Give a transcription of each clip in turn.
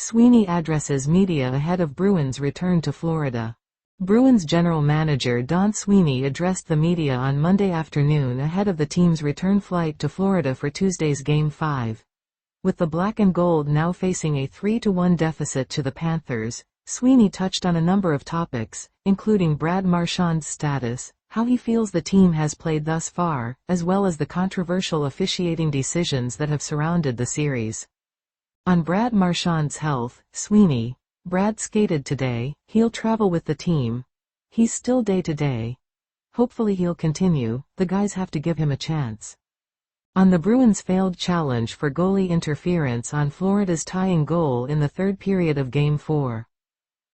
Sweeney addresses media ahead of Bruins return to Florida. Bruins general manager Don Sweeney addressed the media on Monday afternoon ahead of the team's return flight to Florida for Tuesday's Game 5. With the black and gold now facing a 3-1 deficit to the Panthers, Sweeney touched on a number of topics, including Brad Marchand's status, how he feels the team has played thus far, as well as the controversial officiating decisions that have surrounded the series. On Brad Marchand's health, Sweeney: "Brad skated today, he'll travel with the team. He's still day-to-day. Hopefully he'll continue, the guys have to give him a chance." On the Bruins' failed challenge for goalie interference on Florida's tying goal in the third period of Game 4.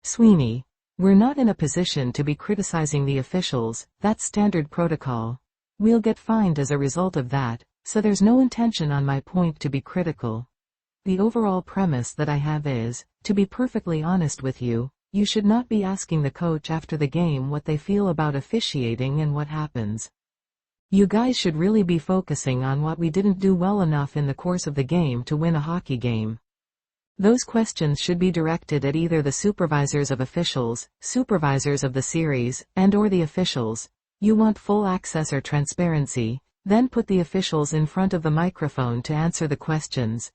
Sweeney: "We're not in a position to be criticizing the officials, that's standard protocol. We'll get fined as a result of that, so there's no intention on my point to be critical. The overall premise that I have is, to be perfectly honest with you, you should not be asking the coach after the game what they feel about officiating and what happens. You guys should really be focusing on what we didn't do well enough in the course of the game to win a hockey game. Those questions should be directed at either the supervisors of officials, supervisors of the series, and/or the officials. You want full access or transparency, then put the officials in front of the microphone to answer the questions.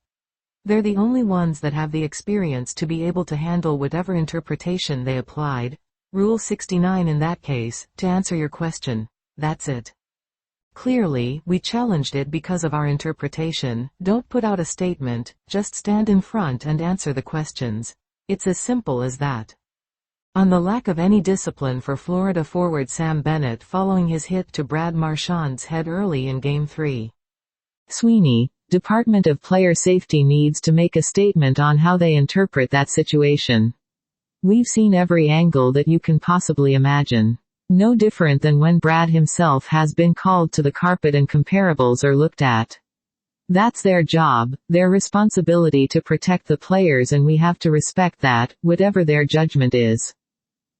They're the only ones that have the experience to be able to handle whatever interpretation they applied. Rule 69 in that case, to answer your question. That's it. Clearly, we challenged it because of our interpretation. Don't put out a statement, just stand in front and answer the questions. It's as simple as that." On the lack of any discipline for Florida forward Sam Bennett following his hit to Brad Marchand's head early in Game 3. Sweeney: "Department of Player Safety needs to make a statement on how they interpret that situation. We've seen every angle that you can possibly imagine. No different than when Brad himself has been called to the carpet and comparables are looked at. That's their job, their responsibility to protect the players, and we have to respect that, whatever their judgment is.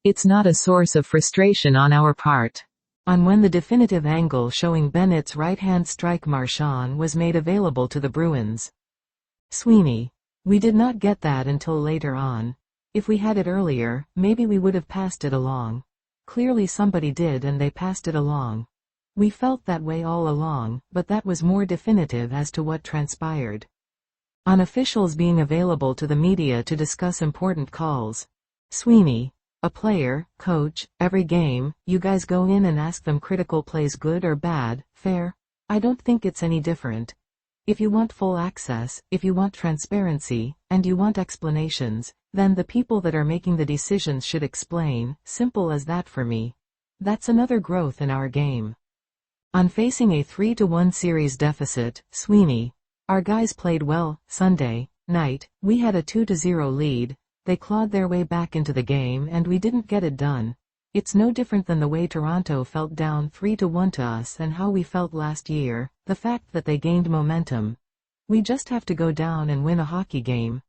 It's not a source of frustration on our part." On when the definitive angle showing Bennett's right-hand strike Marchand was made available to the Bruins. Sweeney: "We did not get that until later on. If we had it earlier, maybe we would have passed it along. Clearly somebody did and they passed it along. We felt that way all along, but that was more definitive as to what transpired." On officials being available to the media to discuss important calls. Sweeney: "A player, coach, every game, you guys go in and ask them critical plays good or bad, fair? I don't think it's any different. If you want full access, if you want transparency, and you want explanations, then the people that are making the decisions should explain. Simple as that for me. That's another growth in our game." On facing a 3-1 series deficit, Sweeney: "Our guys played well. Sunday night, we had a 2-0 lead. They clawed their way back into the game and we didn't get it done. It's no different than the way Toronto felt down 3-1 to us and how we felt last year, the fact that they gained momentum. We just have to go down and win a hockey game.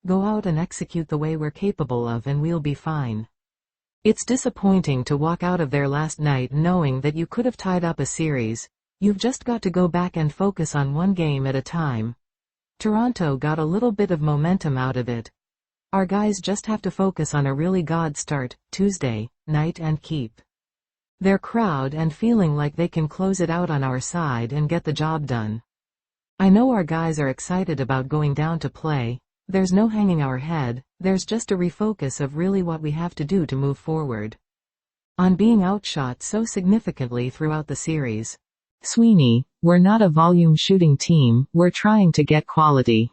Go out and execute the way we're capable of and we'll be fine. It's disappointing to walk out of there last night knowing that you could have tied up a series. You've just got to go back and focus on one game at a time. Toronto got a little bit of momentum out of it. Our guys just have to focus on a really good start, Tuesday night, and keep their crowd and feeling like they can close it out on our side and get the job done. I know our guys are excited about going down to play. There's no hanging our head, there's just a refocus of really what we have to do to move forward." On being outshot so significantly throughout the series. Sweeney: "We're not a volume shooting team, we're trying to get quality.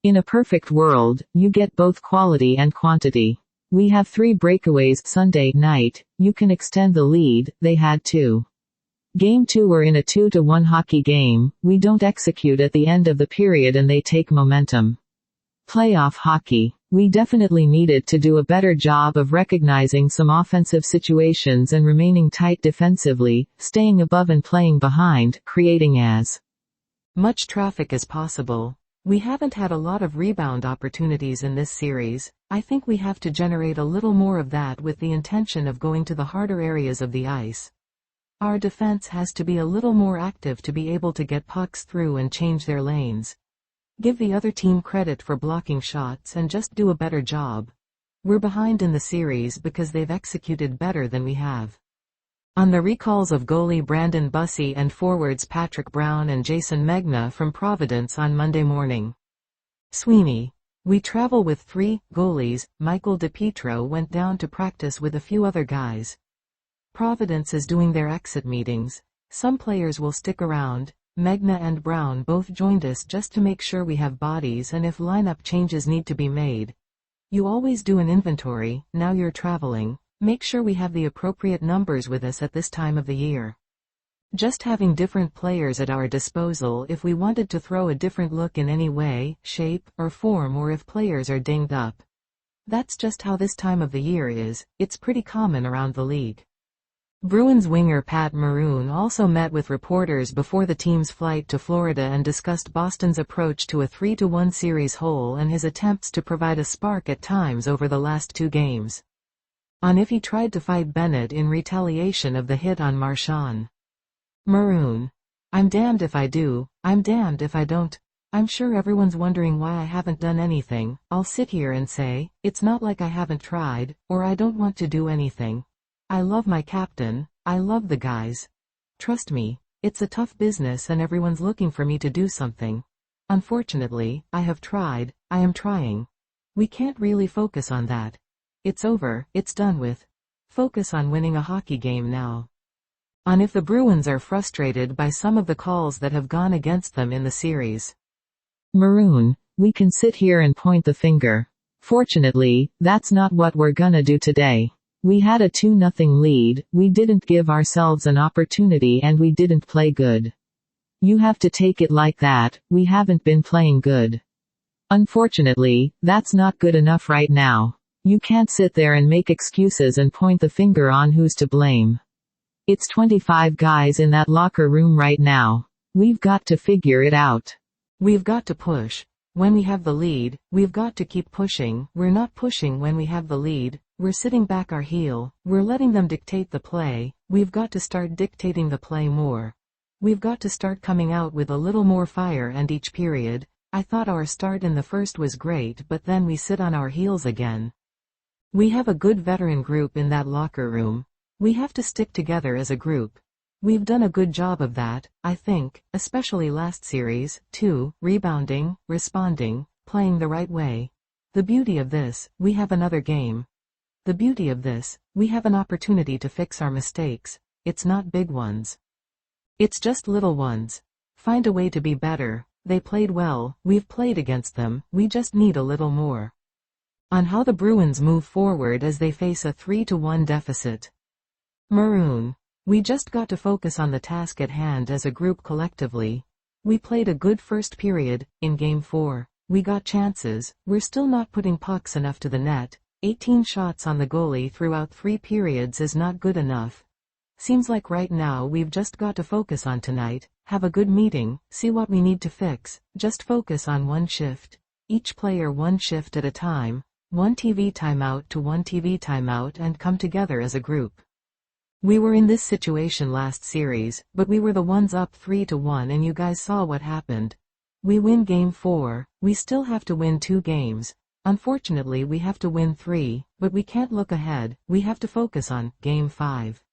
In a perfect world, you get both quality and quantity. We have 3 breakaways Sunday night, you can extend the lead, they had 2. Game 2 we're in a 2-1 hockey game, we don't execute at the end of the period and they take momentum. Playoff hockey. We definitely needed to do a better job of recognizing some offensive situations and remaining tight defensively, staying above and playing behind, creating as much traffic as possible. We haven't had a lot of rebound opportunities in this series. I think we have to generate a little more of that with the intention of going to the harder areas of the ice. Our defense has to be a little more active to be able to get pucks through and change their lanes. Give the other team credit for blocking shots and just do a better job. We're behind in the series because they've executed better than we have. On the recalls of goalie Brandon Bussey and forwards Patrick Brown and Jason Megna from Providence on Monday morning. Sweeney. We travel with 3 goalies. Michael DePietro went down to practice with a few other guys. Providence is doing their exit meetings. Some players will stick around. Megna and Brown both joined us just to make sure we have bodies and if lineup changes need to be made. You always do an inventory. Now you're traveling. Make sure we have the appropriate numbers with us at this time of the year. Just having different players at our disposal if we wanted to throw a different look in any way, shape, or form or if players are dinged up. That's just how this time of the year is. It's pretty common around the league. Bruins winger Pat Maroon also met with reporters before the team's flight to Florida and discussed Boston's approach to a 3-1 series hole and his attempts to provide a spark at times over the last 2 games. On if he tried to fight Bennett in retaliation of the hit on Marchand. Maroon. I'm damned if I do, I'm damned if I don't. I'm sure everyone's wondering why I haven't done anything. I'll sit here and say, it's not like I haven't tried, or I don't want to do anything. I love my captain, I love the guys. Trust me, it's a tough business and everyone's looking for me to do something. Unfortunately, I have tried, I am trying. We can't really focus on that. It's over, it's done with. Focus on winning a hockey game now. On if the Bruins are frustrated by some of the calls that have gone against them in the series. Maroon, we can sit here and point the finger. Fortunately, that's not what we're gonna do today. We had a 2-0 lead, we didn't give ourselves an opportunity and we didn't play good. You have to take it like that, we haven't been playing good. Unfortunately, that's not good enough right now. You can't sit there and make excuses and point the finger on who's to blame. It's 25 guys in that locker room right now. We've got to figure it out. We've got to push. When we have the lead, we've got to keep pushing. We're not pushing when we have the lead. We're sitting back our heel. We're letting them dictate the play. We've got to start dictating the play more. We've got to start coming out with a little more fire and each period. I thought our start in the first was great but then we sit on our heels again. We have a good veteran group in that locker room. We have to stick together as a group. We've done a good job of that, I think, especially last series, too, rebounding, responding, playing the right way. The beauty of this, we have another game. The beauty of this, we have an opportunity to fix our mistakes. It's not big ones. It's just little ones. Find a way to be better. They played well, we've played against them, we just need a little more. On how the Bruins move forward as they face a 3-1 deficit. Maroon. We just got to focus on the task at hand as a group collectively. We played a good first period. In Game 4, we got chances. We're still not putting pucks enough to the net. 18 shots on the goalie throughout 3 periods is not good enough. Seems like right now we've just got to focus on tonight, have a good meeting, see what we need to fix, just focus on one shift. Each player one shift at a time, one TV timeout to one TV timeout and come together as a group. We were in this situation last series, but we were the ones up 3-1 and you guys saw what happened. We win Game 4, we still have to win 2 games. Unfortunately we have to win 3, but we can't look ahead, we have to focus on Game 5.